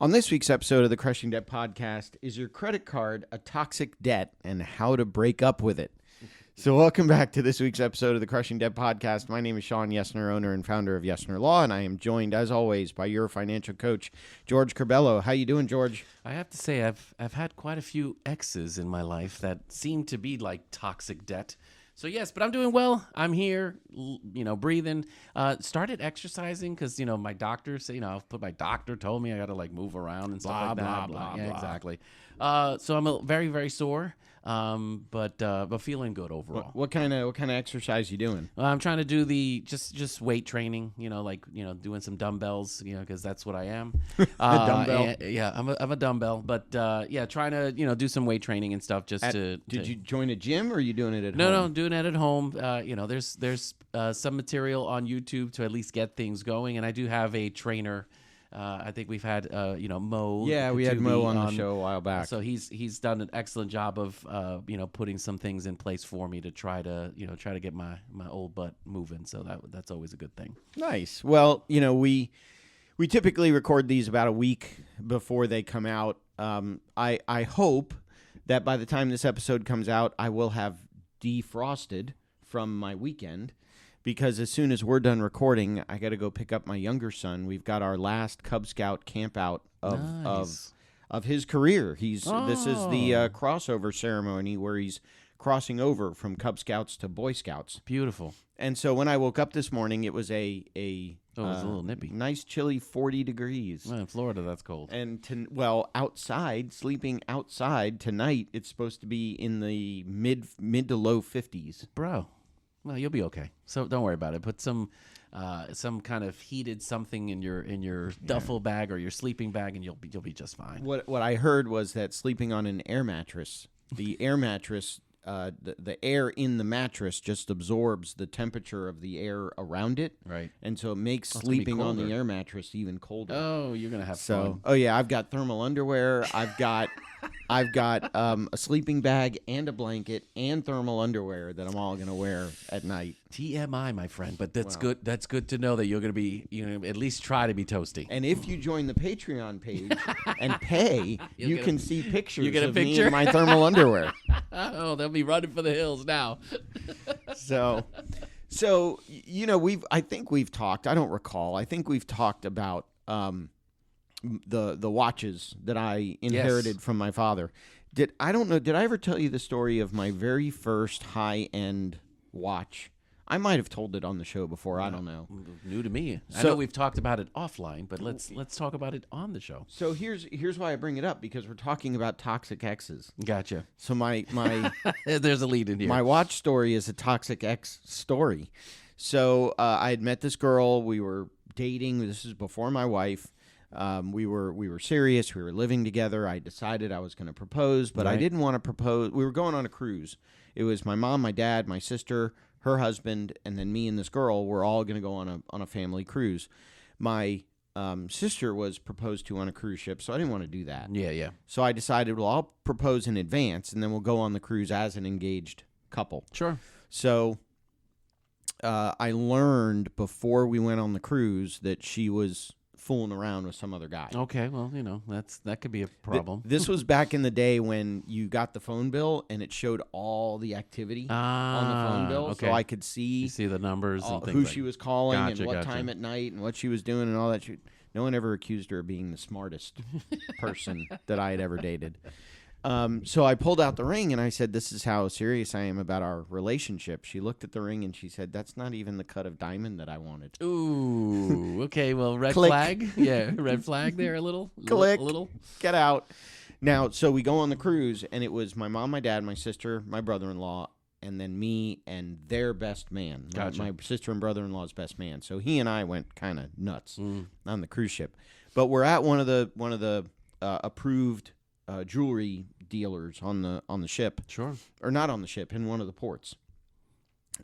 On this week's episode of the Crushing Debt Podcast, is your credit card a toxic debt and how to break up with it? So welcome back to this week's episode of the Crushing Debt Podcast. My name is Sean Yesner, owner and founder of Yesner Law, and I am joined, as always, by your financial coach, George Corbello. How you doing, George? I have to say, I've had quite a few exes in my life that seem to be like toxic debt. So yes, but I'm doing well. I'm here, breathing. Started exercising because my doctor said, my doctor told me I got to move around and stuff like that. Blah, Yeah, blah. exactly. So I'm very, very sore, but feeling good overall. What kind of exercise you doing? I'm trying to do the just weight training, doing some dumbbells, because that's what I am. Dumbbell? I'm a dumbbell, but trying to do some weight training and stuff. Did you join a gym or are you doing it at home? No, doing it at home. There's some material on YouTube to at least get things going, and I do have a trainer. I think we've had Mo. Yeah, we had Mo on the show a while back. So he's done an excellent job of putting some things in place for me to try to get my old butt moving. So that's always a good thing. Nice. Well, we typically record these about a week before they come out. I hope that by the time this episode comes out, I will have defrosted from my weekend. Because as soon as we're done recording, I got to go pick up my younger son. We've got our last Cub Scout camp out of his career. This is the crossover ceremony where he's crossing over from Cub Scouts to Boy Scouts. Beautiful. And so when I woke up this morning, it was it was a little nippy. Nice chilly 40 degrees. Well, in Florida, that's cold. And sleeping outside tonight, it's supposed to be in the mid to low 50s. Bro. Well, you'll be okay. So don't worry about it. Put some kind of heated something in your duffel bag or your sleeping bag, and you'll be just fine. What I heard was that sleeping on an air mattress, the air mattress, the air in the mattress just absorbs the temperature of the air around it, right? And so it makes sleeping on the air mattress even colder. Oh, you're gonna have fun. Oh yeah, I've got thermal underwear. I've got a sleeping bag and a blanket and thermal underwear that I'm all gonna wear at night. TMI, my friend, but that's good. That's good to know that you're gonna be, at least try to be toasty. And if you join the Patreon page and pay, you can see pictures of me me in my thermal underwear. Oh, they'll be running for the hills now. So I think we've talked. I don't recall. I think we've talked about the watches that I inherited from my father. Did I ever tell you the story of my very first high-end watch? I might have told it on the show before. I don't know. New to me. I know we've talked about it offline, but let's talk about it on the show. So here's why I bring it up, because we're talking about toxic exes. Gotcha. So my there's a lead in here. My watch story is a toxic ex story. So I had met this girl. We were dating. This is before my wife. We were serious. We were living together. I decided I was going to propose, but I didn't want to propose. We were going on a cruise. It was my mom, my dad, my sister, her husband, and then me and this girl were all going to go on a family cruise. My sister was proposed to on a cruise ship, so I didn't want to do that. Yeah. So I decided, well, I'll propose in advance, and then we'll go on the cruise as an engaged couple. Sure. So I learned before we went on the cruise that she was fooling around with some other guy. Okay, well, that could be a problem. This was back in the day when you got the phone bill and it showed all the activity on the phone bill, okay. so I could see you see the numbers and things who like she was calling and what gotcha. time at night and what she was doing and all that. No one ever accused her of being the smartest person that I had ever dated. So I pulled out the ring and I said, "This is how serious I am about our relationship." She looked at the ring and she said, "That's not even the cut of diamond that I wanted." Ooh, okay. Well, red Click. flag. Yeah, red flag there a little. Click. A little. Get out. Now, so we go on the cruise and it was my mom, my dad, my sister, my brother-in-law, and then me and their best man. Gotcha. My sister and brother-in-law's best man. So he and I went kind of nuts on the cruise ship. But we're at one of the approved jewelry dealers on the ship. Sure. Or not on the ship, in one of the ports.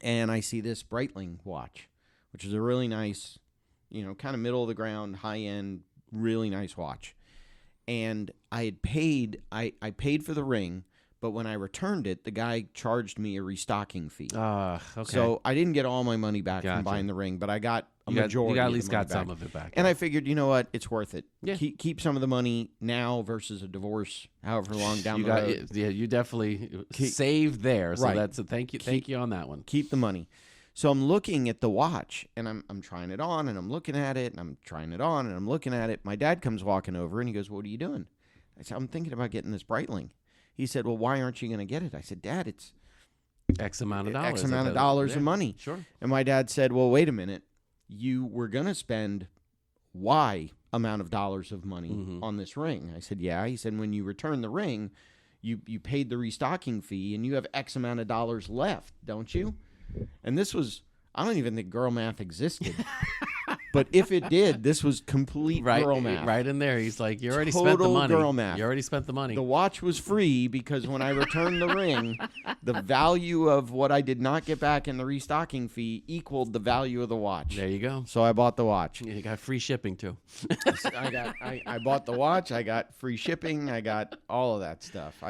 And I see this Breitling watch, which is a really nice, kind of middle of the ground, high end, really nice watch. And I had paid I paid for the ring, but when I returned it, the guy charged me a restocking fee. Okay. So I didn't get all my money back Gotcha. from buying the ring, but I got majority. You got at of the least money got back. some of it back. And I figured, you know what, it's worth it. Yeah. Keep some of the money now versus a divorce, however long down the road. Yeah, you definitely saved there. So Right. that's a thank you on that one. Keep the money. So I'm looking at the watch, and I'm trying it on, and I'm looking at it, and I'm trying it on, and I'm looking at it. My dad comes walking over, and he goes, "What are you doing?" I said, "I'm thinking about getting this Breitling." He said, "Well, why aren't you going to get it?" I said, "Dad, it's X amount of dollars. X amount of dollars of money." Sure. And my dad said, "Well, wait a minute. You were going to spend Y amount of dollars of money on this ring." I said, "Yeah." He said, "When you return the ring, you paid the restocking fee, and you have X amount of dollars left, don't you?" And this was, I don't even think girl math existed. But if it did, this was complete girl math. Right in there. He's like, you already spent the money. Girl math. You already spent the money. The watch was free because when I returned the ring, the value of what I did not get back in the restocking fee equaled the value of the watch. There you go. So I bought the watch. You got free shipping too. I bought the watch. I got free shipping. I got all of that stuff.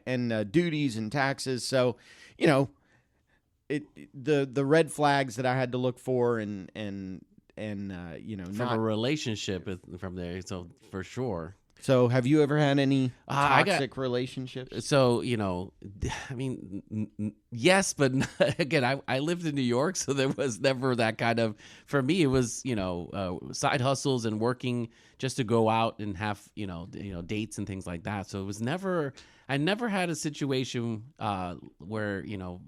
And duties and taxes. So, you know, the red flags that I had to look for and you know, from a relationship from there. So for sure. So have you ever had any I toxic relationships? So, you know, I mean, yes, but again, I lived in New York, so there was never that kind of, for me, it was, you know, side hustles and working just to go out and have, you know, dates and things like that. So it was never, I never had a situation where, you know,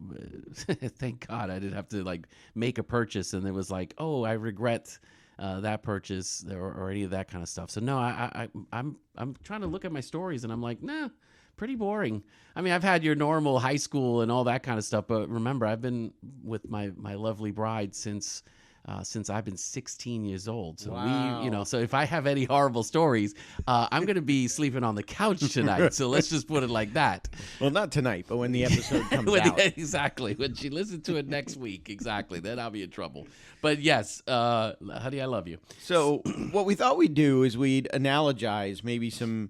thank God I didn't have to like make a purchase and it was like, oh, I regret that purchase or any of that kind of stuff. So no, I'm trying to look at my stories and I'm like, nah, pretty boring. I mean, I've had your normal high school and all that kind of stuff, but remember, I've been with my lovely bride since I've been 16 years old. So wow. we, you know, so if I have any horrible stories, I'm going to be sleeping on the couch tonight. So let's just put it like that. Well, not tonight, but when the episode comes out. Exactly. When she listens to it next week. Exactly. Then I'll be in trouble. But yes, honey, I love you. So what we thought we'd do is we'd analogize maybe some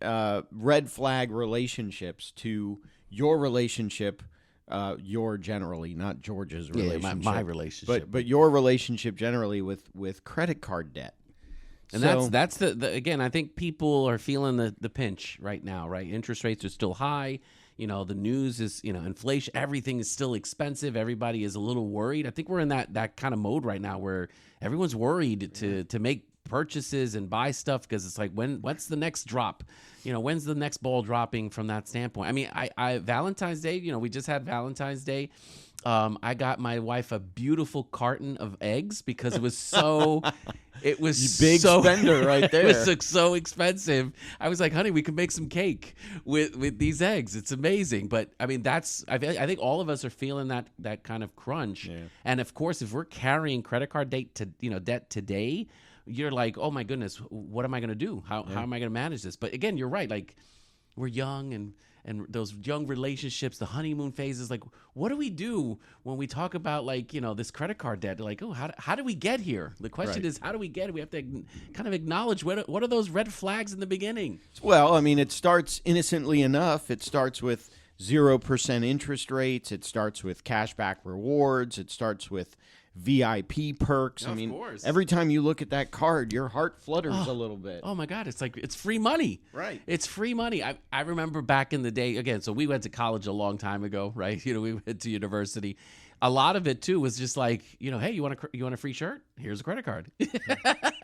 red flag relationships to your relationship. Your generally, not George's relationship. My relationship. But your relationship generally with credit card debt. And so, that's the again, I think people are feeling the pinch right now, right? Interest rates are still high. You know, the news is, you know, inflation, everything is still expensive. Everybody is a little worried. I think we're in that kind of mode right now where everyone's worried to make purchases and buy stuff because it's like, what's the next drop? You know, when's the next ball dropping from that standpoint? I mean, I Valentine's Day, you know, we just had Valentine's Day. I got my wife a beautiful carton of eggs because it was so, it was big so, spender right there. It was like so expensive. I was like, honey, we could make some cake with these eggs. It's amazing. But I mean, I think all of us are feeling that kind of crunch. Yeah. And of course, if we're carrying credit card debt today, you're like, oh my goodness, what am I going to do? How am I going to manage this? But again, you're right. Like, we're young and those young relationships, the honeymoon phases, like, what do we do when we talk about, like, you know, this credit card debt? Like, oh, how do we get here? The question is, how do we get it? We have to kind of acknowledge what are those red flags in the beginning? Well, I mean, it starts innocently enough. It starts with 0% interest rates. It starts with cashback rewards. It starts with VIP perks. Of I mean, course. every time you look at that card, your heart flutters a little bit. Oh my God, it's like it's free money. Right. It's free money. I remember back in the day, again, so we went to college a long time ago, right? You know, we went to university. A lot of it too was just like, you know, hey, you want a free shirt? Here's a credit card.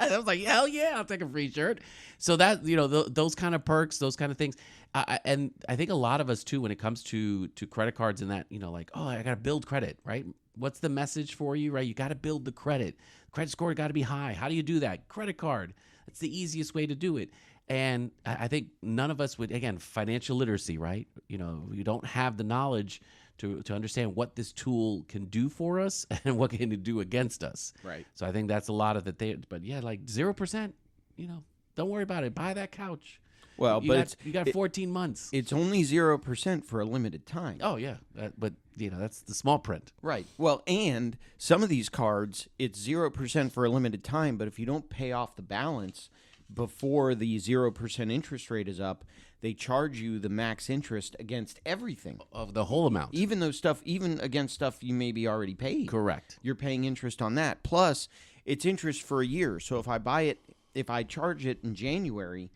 I was like, hell yeah, I'll take a free shirt. So that, you know, those kind of perks, those kind of things. And I think a lot of us too, when it comes to credit cards and that, you know, like, oh, I got to build credit, right? What's the message for you, right? You got to build the credit. Credit score got to be high. How do you do that? Credit card. That's the easiest way to do it. And I think none of us would, again, financial literacy, right? You know, we don't have the knowledge to understand what this tool can do for us and what can it do against us. Right. So I think that's a lot of the but yeah, like 0%, you know, don't worry about it. Buy that couch. Well, you got 14 months. It's only 0% for a limited time. Oh yeah, but you know, that's the small print. Right. Well, and some of these cards, it's 0% for a limited time, but if you don't pay off the balance before the 0% interest rate is up, they charge you the max interest against everything. Of the whole amount. Even against stuff you maybe already paid. Correct. You're paying interest on that. Plus, it's interest for a year. So if I charge it in January,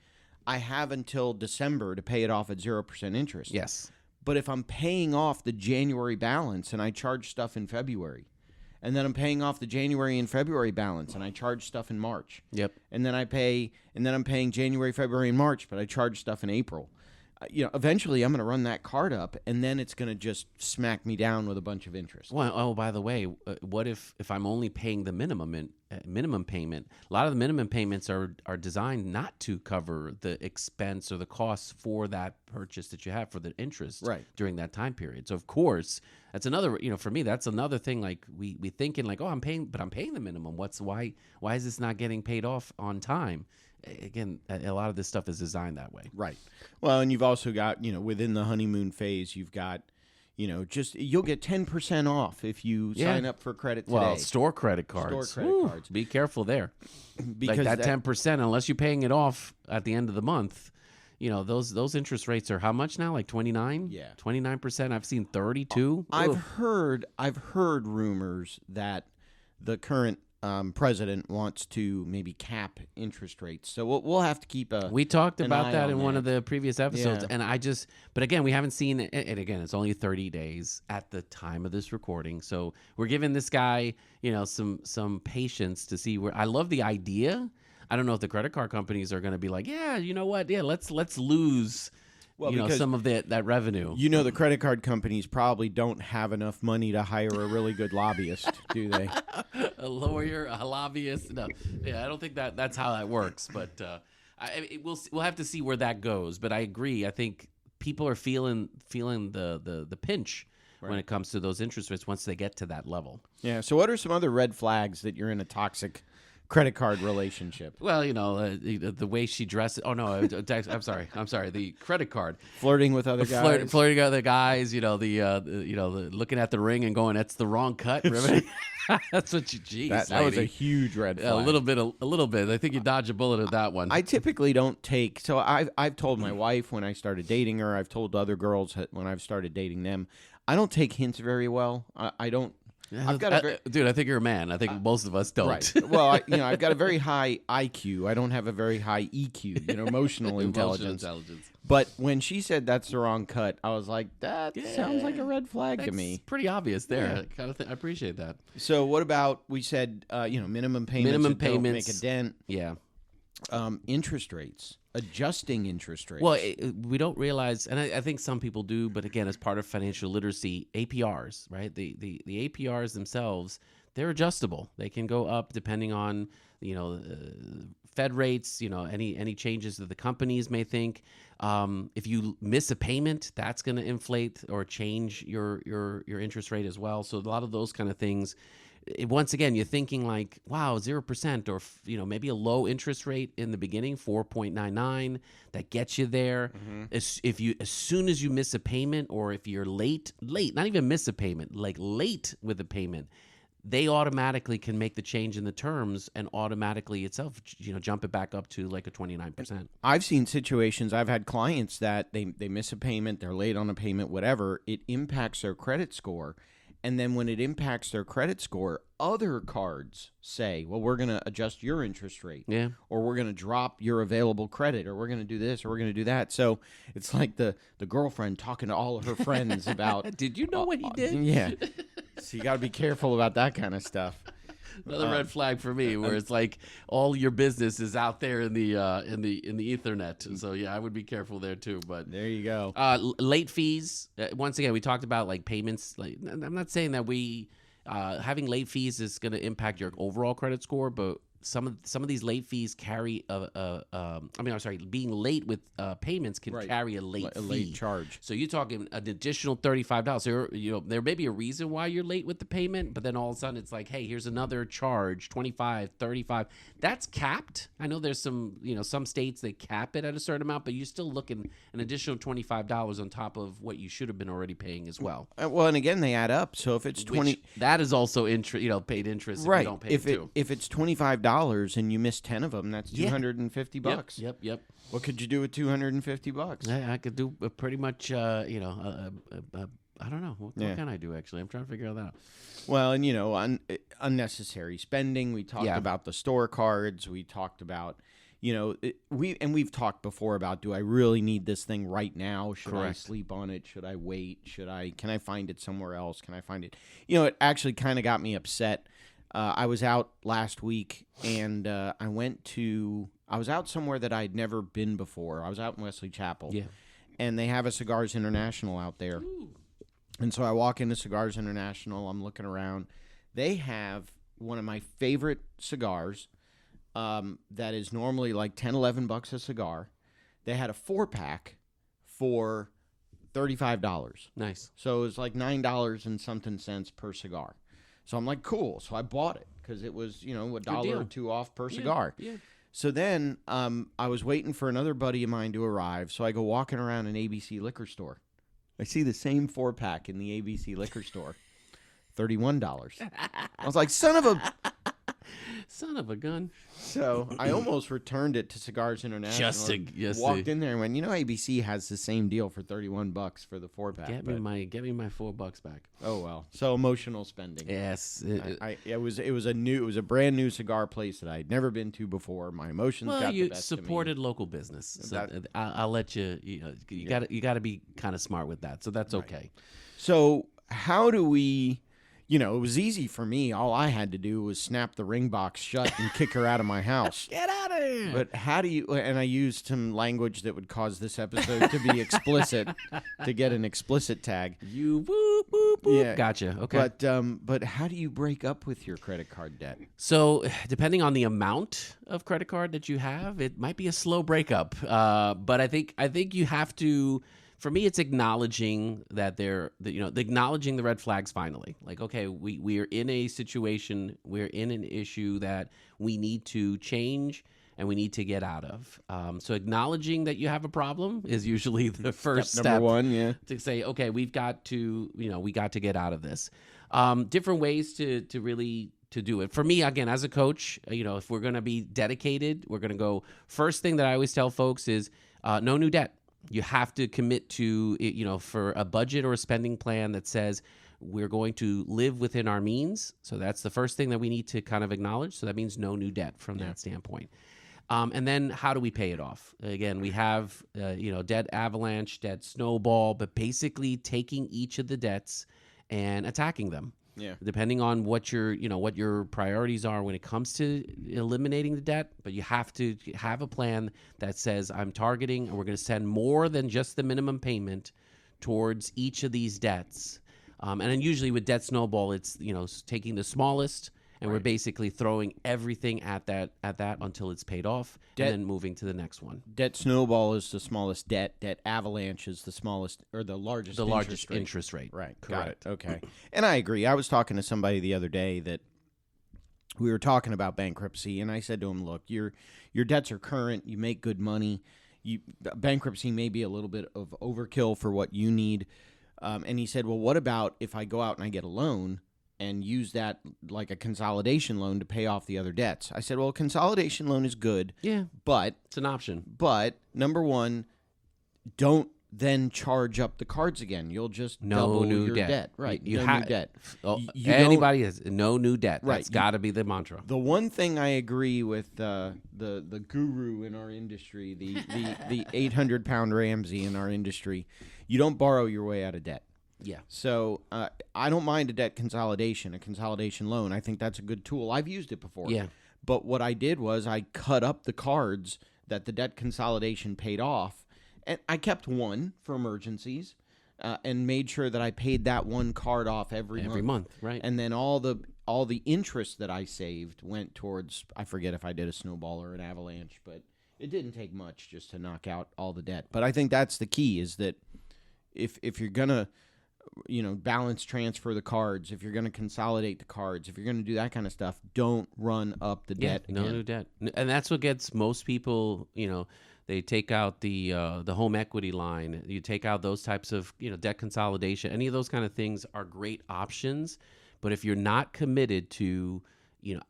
I have until December to pay it off at 0% interest. Yes. But if I'm paying off the January balance and I charge stuff in February, and then I'm paying off the January and February balance and I charge stuff in March. Yep. And then I'm paying January, February, and March, but I charge stuff in April. Eventually I'm going to run that card up, and then it's going to just smack me down with a bunch of interest. Well, oh, by the way, what if I'm only paying the minimum payment? A lot of the minimum payments are designed not to cover the expense or the costs for that purchase that you have for the interest during that time period. So of course, that's another, for me, that's another thing. Like we thinking like, oh, I'm paying the minimum. Why is this not getting paid off on time? Again, a lot of this stuff is designed that way. Right. Well, and you've also got, within the honeymoon phase, you've got, you'll get 10% off if you sign up for credit today. Well, store credit cards. Cards. Be careful there. Because like that 10%, unless you're paying it off at the end of the month, those interest rates are how much now? Like 29? Yeah. 29%. I've seen 32. I've heard rumors that the current president wants to maybe cap interest rates. So we'll have to keep we talked an about eye that on in one of the previous episodes, Yeah. and but again, we haven't seen it. And again, it's only 30 days at the time of this recording, so we're giving this guy, some patience to see where. I love the idea. I don't know if the credit card companies are going to be like, yeah, you know what, yeah, let's lose. Some of that revenue. The credit card companies probably don't have enough money to hire a really good lobbyist, do they? A lawyer, a lobbyist. No, yeah, I don't think that's how that works. But we'll have to see where that goes. But I agree. I think people are feeling the pinch when it comes to those interest rates once they get to that level. Yeah. So what are some other red flags that you're in a toxic credit card relationship? Well, the way she dresses. Oh no, I'm sorry. The credit card. Flirting with other guys. Flirting with other guys. The looking at the ring and going, "That's the wrong cut." Remember? That's what you. Geez, that was a huge red flag. A little bit. I think you dodged a bullet at that one. I typically don't take. So I've told my wife when I started dating her. I've told other girls when I've started dating them. I don't take hints very well. I don't. I've got dude, I think you're a man. I think most of us don't. Right. Well, I've got a very high IQ. I don't have a very high EQ, emotional intelligence. But when she said that's the wrong cut, I was like, that sounds like a red flag to me. Pretty obvious there. Yeah. I appreciate that. So what about, we said, minimum payments. Minimum that payments. Don't make a dent. Yeah. Interest rates. Adjusting interest rates. Well, we don't realize, and I think some people do, but again, as part of financial literacy, APRs, right? The APRs themselves, they're adjustable. They can go up depending on Fed rates. Any changes that the companies may think. If you miss a payment, that's going to inflate or change your interest rate as well. So a lot of those kind of things. Once again, you're thinking like, wow, 0%, or maybe a low interest rate in the beginning, 4.99, that gets you there. Mm-hmm. As soon as you miss a payment, or if you're late, not even miss a payment, like late with a payment, they automatically can make the change in the terms and automatically itself, jump it back up to like a 29%. I've seen situations. I've had clients that they miss a payment, they're late on a payment, whatever. It impacts their credit score. And then when it impacts their credit score, other cards say, well, we're going to adjust your interest rate. Yeah. Or we're going to drop your available credit, or we're going to do this, or we're going to do that. So it's like the girlfriend talking to all of her friends about. Did you know what he did? Yeah. So you got to be careful about that kind of stuff. Another red flag for me, where it's like all your business is out there in the Ethernet. So yeah, I would be careful there too. But there you go. Late fees. Once again, we talked about like payments. Like, I'm not saying that having late fees is going to impact your overall credit score, but some of these late fees carry being late with payments can carry a late charge. So you're talking an additional $35. So there may be a reason why you're late with the payment, but then all of a sudden it's like, hey, here's another charge, 25, 35. That's capped. I know there's some states that cap it at a certain amount, but you're still looking an additional $25 on top of what you should have been already paying as well. Well, and again, they add up. So if it's 20, that is also paid interest. Right. If you don't pay it too. If it's $25 and you miss 10 of them, that's $250. Yep. What could you do with $250? I could do pretty much, I don't know. What can I do, actually? I'm trying to figure that out. Well, and unnecessary spending. We talked about the store cards. We talked about, we've talked before about, do I really need this thing right now? Should I sleep on it? Should I wait? Can I find it somewhere else? Can I find it? It actually kind of got me upset. I was out last week and I was out somewhere that I'd never been before. I was out in Wesley Chapel. Yeah. And they have a Cigars International out there. Ooh. And so I walk into Cigars International. I'm looking around. They have one of my favorite cigars that is normally like $10, $11 a cigar. They had a 4-pack for $35. Nice. So it was like $9 and something cents per cigar. So I'm like, cool. So I bought it because it was, $1 or $2 off per cigar. Yeah. So then I was waiting for another buddy of mine to arrive. So I go walking around an ABC liquor store. I see the same 4-pack in the ABC liquor store, $31. I was like, son of a gun. So I almost returned it to Cigars International. Walked in there and went, ABC has the same deal for $31 for the 4-pack. Get me my $4 back. Oh well. So emotional spending. Yes. It was a brand new cigar place that I'd never been to before. My emotions got the best of me. You supported local business. So I'll let you. You got to be kind of smart with that. So that's okay. So how do we? It was easy for me. All I had to do was snap the ring box shut and kick her out of my house. Get out of here. But how do you, and I used some language that would cause this episode to be explicit, to get an explicit tag. You boop, boop, boop. Yeah. Gotcha. Okay. But how do you break up with your credit card debt? So depending on the amount of credit card that you have, it might be a slow breakup. But I think you have to. For me, it's acknowledging that acknowledging the red flags finally. Like, okay, we are in a situation, we're in an issue that we need to change and we need to get out of. So acknowledging that you have a problem is usually the first step. Number one, yeah. To say, okay, we got to get out of this. Different ways to really to do it. For me, again, as a coach, if we're going to be dedicated, we're going to go. First thing that I always tell folks is no new debt. You have to commit to, for a budget or a spending plan that says we're going to live within our means. So that's the first thing that we need to kind of acknowledge. So that means no new debt from that standpoint. And then how do we pay it off? Again, we have, debt avalanche, debt snowball, but basically taking each of the debts and attacking them. Yeah. Depending on what your priorities are when it comes to eliminating the debt, but you have to have a plan that says I'm targeting and we're going to send more than just the minimum payment towards each of these debts. And then usually with debt snowball, it's taking the smallest and we're basically throwing everything at that until it's paid off, and then moving to the next one. Debt snowball is the smallest debt. Debt avalanche is the smallest or the largest. Interest rate. Right. Correct. Got it. Okay. And I agree. I was talking to somebody the other day that we were talking about bankruptcy, and I said to him, "Look, your debts are current. You make good money. Bankruptcy may be a little bit of overkill for what you need." And he said, "Well, what about if I go out and I get a loan and use that like a consolidation loan to pay off the other debts?" I said, well, a consolidation loan is good. Yeah. But it's an option. But number one, don't then charge up the cards again. You'll just double your debt. Right. New debt. Anybody has no new debt. Right. That's got to be the mantra. The one thing I agree with the guru in our industry, the 800-pound Ramsey in our industry, you don't borrow your way out of debt. Yeah. So I don't mind a consolidation loan. I think that's a good tool. I've used it before. Yeah. But what I did was I cut up the cards that the debt consolidation paid off, and I kept one for emergencies, and made sure that I paid that one card off every month. Right. And then all the interest that I saved went towards, I forget if I did a snowball or an avalanche, but it didn't take much just to knock out all the debt. But I think that's the key, is that if you're gonna balance transfer the cards, if you're going to consolidate the cards, if you're going to do that kind of stuff, don't run up the debt again. No new debt. And that's what gets most people, they take out the home equity line. You take out those types of, debt consolidation. Any of those kind of things are great options. But if you're not committed to,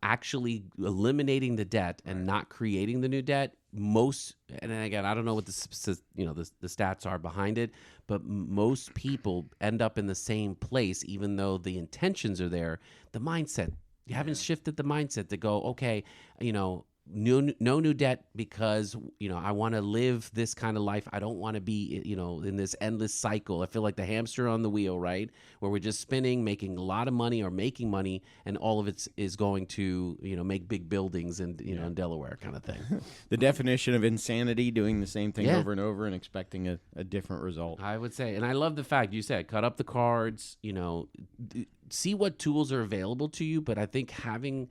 actually eliminating the debt and not creating the new debt, most, and again, I don't know what the stats are behind it, but most people end up in the same place, even though the intentions are there. The mindset, you haven't shifted the mindset to go, okay, no new debt, because I want to live this kind of life. I don't want to be in this endless cycle. I feel like the hamster on the wheel, right, where we're just spinning, making a lot of money or making money, and all of it is going to make big buildings and in Delaware kind of thing. The definition of insanity: doing the same thing over and over and expecting a different result. I would say, and I love the fact you said cut up the cards. See what tools are available to you, but I think having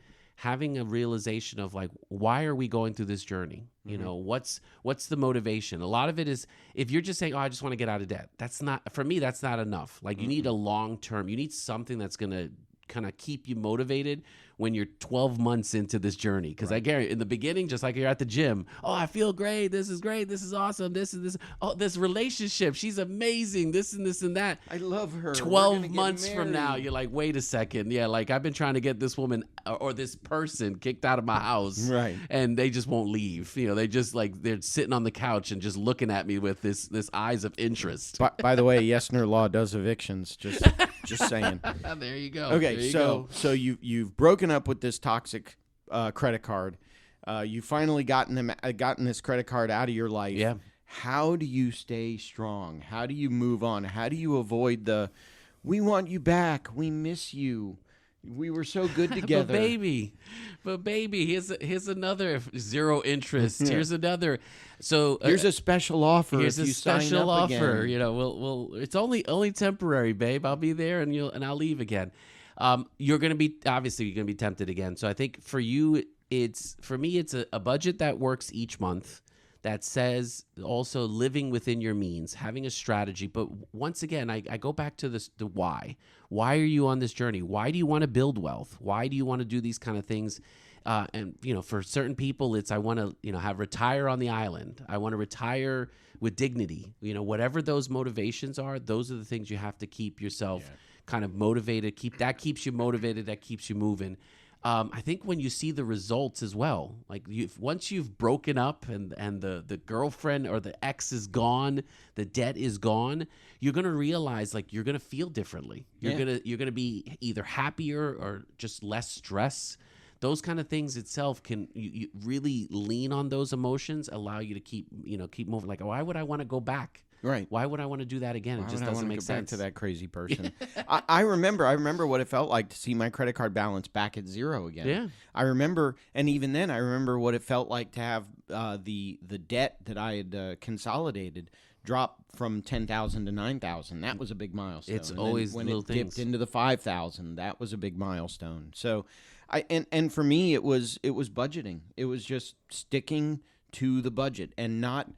a realization of like, why are we going through this journey? What's the motivation? A lot of it is, if you're just saying, oh, I just want to get out of debt, that's not, for me, that's not enough. Like, you need a long term, you need something that's going to kind of keep you motivated when you're 12 months into this journey. Because I guarantee, in the beginning, just like you're at the gym, oh, I feel great, this is awesome, this, oh, this relationship, she's amazing, this and this and that. I love her. 12 months from now, you're like, wait a second, like I've been trying to get this woman or this person kicked out of my house, right? And they just won't leave. They just they're sitting on the couch and just looking at me with this eyes of interest. By the way, Yesner Law does evictions. Just saying. There you go. Okay, so you've broken up with this toxic credit card. You finally gotten this credit card out of your life. Yeah. How do you stay strong? How do you move on? How do you avoid we want you back, we miss you, we were so good together? but baby, here's another zero interest. Here's another. So here's a special offer. Here's if a you special sign up offer. Again. Well, it's only temporary, babe. I'll be there and I'll leave again. You're gonna be tempted again. So I think for you, it's a budget that works each month, that says also living within your means, having a strategy. But once again, I go back to the why. Why are you on this journey? Why do you want to build wealth? Why do you want to do these kind of things? And for certain people, it's I want to have retire on the island. I want to retire with dignity. Whatever those motivations are, those are the things you have to keep yourself kind of motivated. Keeps you motivated. That keeps you moving. I think when you see the results as well, like once you've broken up and the girlfriend or the ex is gone, the debt is gone, you're gonna realize like you're gonna feel differently. You're gonna be either happier or just less stress. Those kind of things itself can you really lean on those emotions, allow you to keep moving. Like, why would I want to go back? Right. Why would I want to do that again? It just doesn't make sense. Back to that crazy person. I remember what it felt like to see my credit card balance back at zero again. Yeah. I remember, and even then, I remember what it felt like to have the debt that I had consolidated drop from 10,000 to 9,000. That was a big milestone. It's always when little it things. dipped into the 5,000, that was a big milestone. So, and for me, it was budgeting. It was just sticking to the budget and not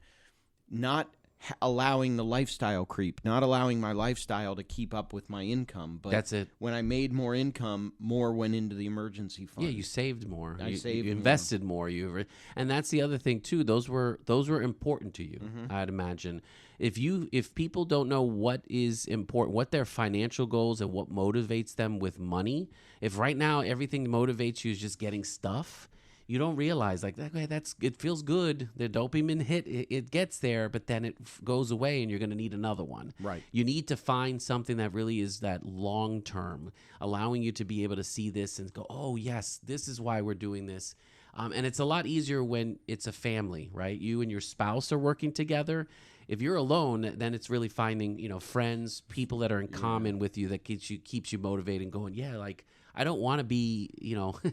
allowing the lifestyle creep, not allowing my lifestyle to keep up with my income. But that's it. When I made more income, more went into the emergency fund. Yeah, you saved more. You invested more. And that's the other thing too. Those were important to you. I'd imagine. If people don't know what is important, what their financial goals and what motivates them with money, if right now everything motivates you is just getting stuff, you don't realize like it feels good. The dopamine hit, it gets there, but then it goes away, and you're going to need another one. Right. You need to find something that really is that long term, allowing you to be able to see this and go, oh yes, this is why we're doing this. And it's a lot easier when it's a family, right? You and your spouse are working together. If you're alone, then it's really finding friends, people that are in common with you that keeps you motivated and going, yeah, like. I don't want to be,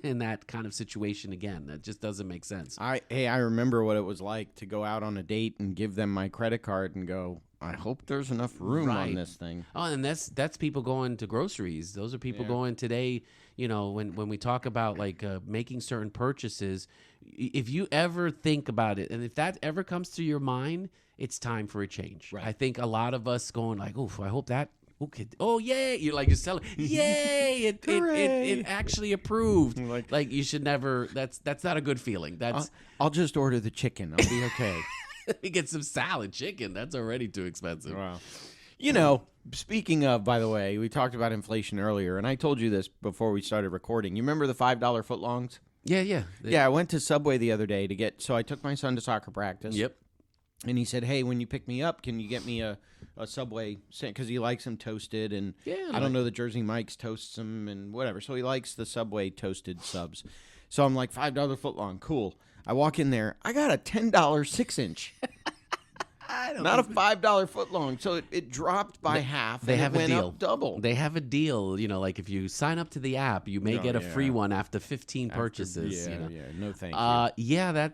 in that kind of situation again. That just doesn't make sense. I remember what it was like to go out on a date and give them my credit card and go, I hope there's enough room on this thing. Oh, and that's people going to groceries. Those are people going today, when we talk about like making certain purchases, if you ever think about it, and if that ever comes to your mind, it's time for a change. Right. I think a lot of us going like, oh, I hope that. Okay. Oh yay! You're selling. Yay! It actually approved. Like you should never. That's not a good feeling. I'll just order the chicken. I'll be okay. Get some salad chicken. That's already too expensive. Wow. Speaking of, by the way, we talked about inflation earlier, and I told you this before we started recording. You remember the $5 footlongs? Yeah. Yeah, I went to Subway the other day so I took my son to soccer practice. Yep. And he said, "Hey, when you pick me up, can you get me a Subway?" Because he likes them toasted, and Yeah, I don't know, the Jersey Mike's toasts them and whatever. So he likes the Subway toasted subs. So I'm like, $5 footlong, cool. I walk in there, I got a $10 6-inch. Not a $5 footlong. So it dropped by half. They and have it went a deal. up double. They have a deal. Like if you sign up to the app, you may get a free one after 15 purchases. Yeah, no thank you. Yeah,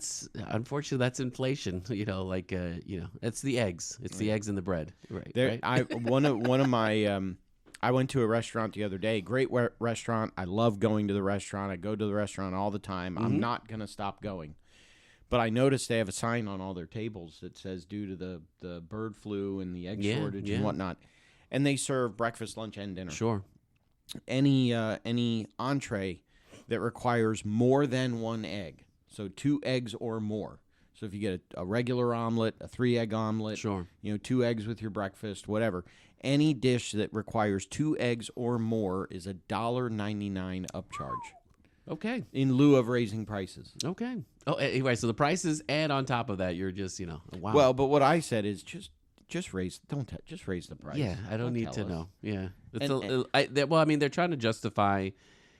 unfortunately that's inflation. It's the eggs. It's the eggs and the bread. Right. One of my I went to a restaurant the other day. Great restaurant. I love going to the restaurant. I go to the restaurant all the time. I'm not gonna stop going. But I noticed they have a sign on all their tables that says due to the bird flu and the egg shortage and whatnot. And they serve breakfast, lunch, and dinner. Sure. Any entree that requires more than one egg, so 2 eggs or more. So if you get a regular omelet, a 3-egg omelet, sure, 2 eggs with your breakfast, whatever. Any dish that requires 2 eggs or more is $1.99 upcharge. Okay. In lieu of raising prices. Okay. Oh, anyway, so the prices, and on top of that, you're just, wow. Well, but what I said is just raise. Just raise the price. Yeah, I don't need to tell us. know. Yeah. Well, I mean, they're trying to justify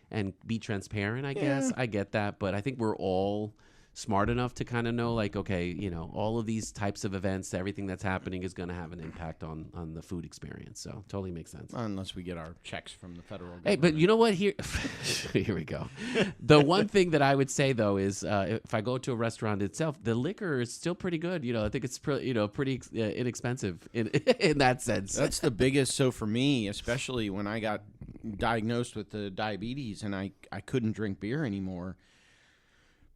and be transparent, I guess. I get that, but I think we're all smart enough to kind of know, like, okay, all of these types of events, everything that's happening is going to have an impact on the food experience. So totally makes sense. Unless we get our checks from the federal government. Hey, but you know what? Here we go. The one thing that I would say, though, is if I go to a restaurant itself, the liquor is still pretty good. I think it's pretty inexpensive in that sense. That's the biggest. So for me, especially when I got diagnosed with the diabetes and I couldn't drink beer anymore.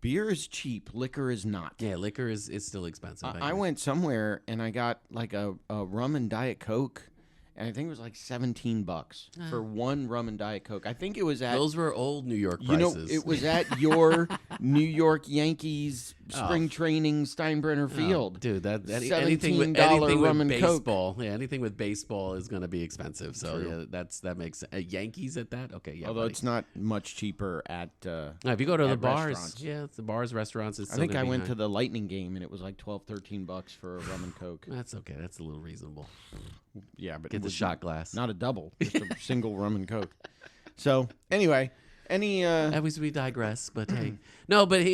Beer is cheap. Liquor is not. Yeah, liquor is still expensive. I went somewhere and I got like a rum and Diet Coke, and I think it was like $17 for one rum and Diet Coke. I think it was at those were old New York prices. It was at your New York Yankees spring training Steinbrenner Field. Dude, anything with rum and baseball, Coke. Yeah, anything with baseball is going to be expensive. So yeah, that makes sense. Yankees at that. Okay, yeah. Although it's not much cheaper at. If you go to the bars, restaurants. The bars, restaurants. It's I think I went to the Lightning game and it was like $12-13 for a rum and Coke. That's okay. That's a little reasonable. Yeah, but get the shot glass, not a double, just a single rum and Coke. So anyway, we digress, but hey, no, but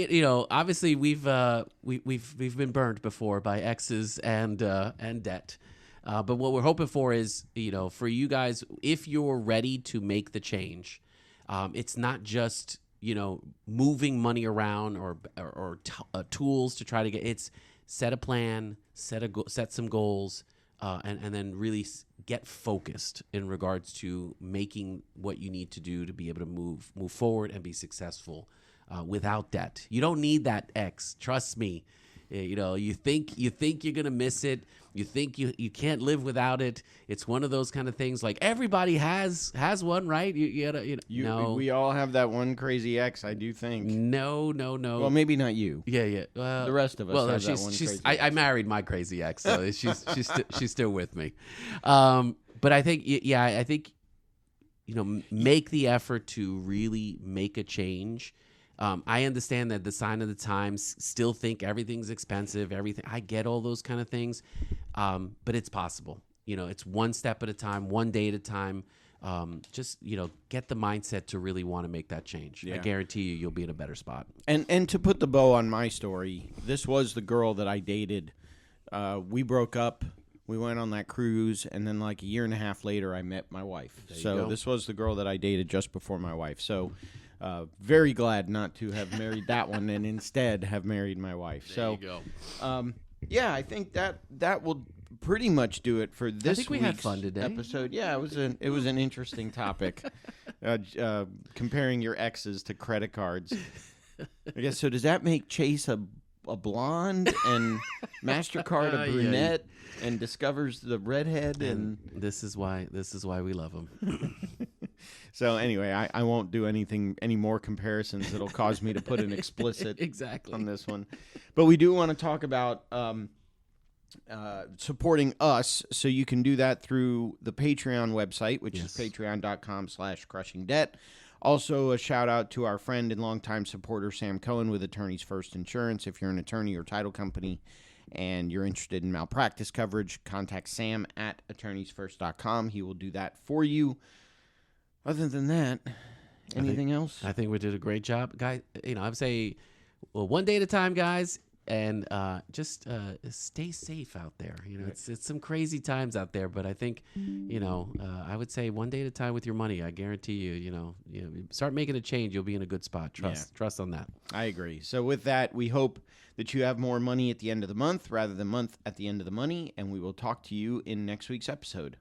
obviously we've been burned before by exes and debt. But what we're hoping for is, for you guys, if you're ready to make the change, it's not just moving money around or tools to try to get. It's set a plan, set some goals. And then really get focused in regards to making what you need to do to be able to move forward and be successful without debt. You don't need that X. Trust me. You think you're gonna miss it. You think you can't live without it. It's one of those kind of things. Like everybody has one, right? No. We all have that one crazy ex. I do think. No. Well, maybe not you. Yeah. The rest of us. Have that one crazy ex. I married my crazy ex, so she's still with me. But I think I think make the effort to really make a change. I understand that the sign of the times still think everything's expensive, everything. I get all those kind of things, but it's possible. It's one step at a time, one day at a time. Just get the mindset to really want to make that change. Yeah. I guarantee you'll be in a better spot. And to put the bow on my story, this was the girl that I dated. We broke up. We went on that cruise, and then like a year and a half later, I met my wife. So this was the girl that I dated just before my wife. So. Very glad not to have married that one and instead have married my wife. There you go. Yeah, I think that will pretty much do it for this I think we had fun today. Episode. Yeah, it was an interesting topic, comparing your exes to credit cards. I guess so. Does that make Chase a blonde and MasterCard a brunette and discovers the redhead and this is why we love him. So anyway, I won't do any more comparisons that'll cause me to put an explicit exactly on this one. But we do want to talk about supporting us. So you can do that through the Patreon website, which is patreon.com/crushingdebt. Also, a shout out to our friend and longtime supporter, Sam Cohen, with Attorneys First Insurance. If you're an attorney or title company and you're interested in malpractice coverage, contact Sam at attorneysfirst.com. He will do that for you. Other than that, anything else? I think we did a great job, guys. I would say, well, one day at a time, guys, and just stay safe out there. It's some crazy times out there, but I think, I would say one day at a time with your money. I guarantee you, start making a change. You'll be in a good spot. Trust on that. I agree. So with that, we hope that you have more money at the end of the month rather than month at the end of the money, and we will talk to you in next week's episode.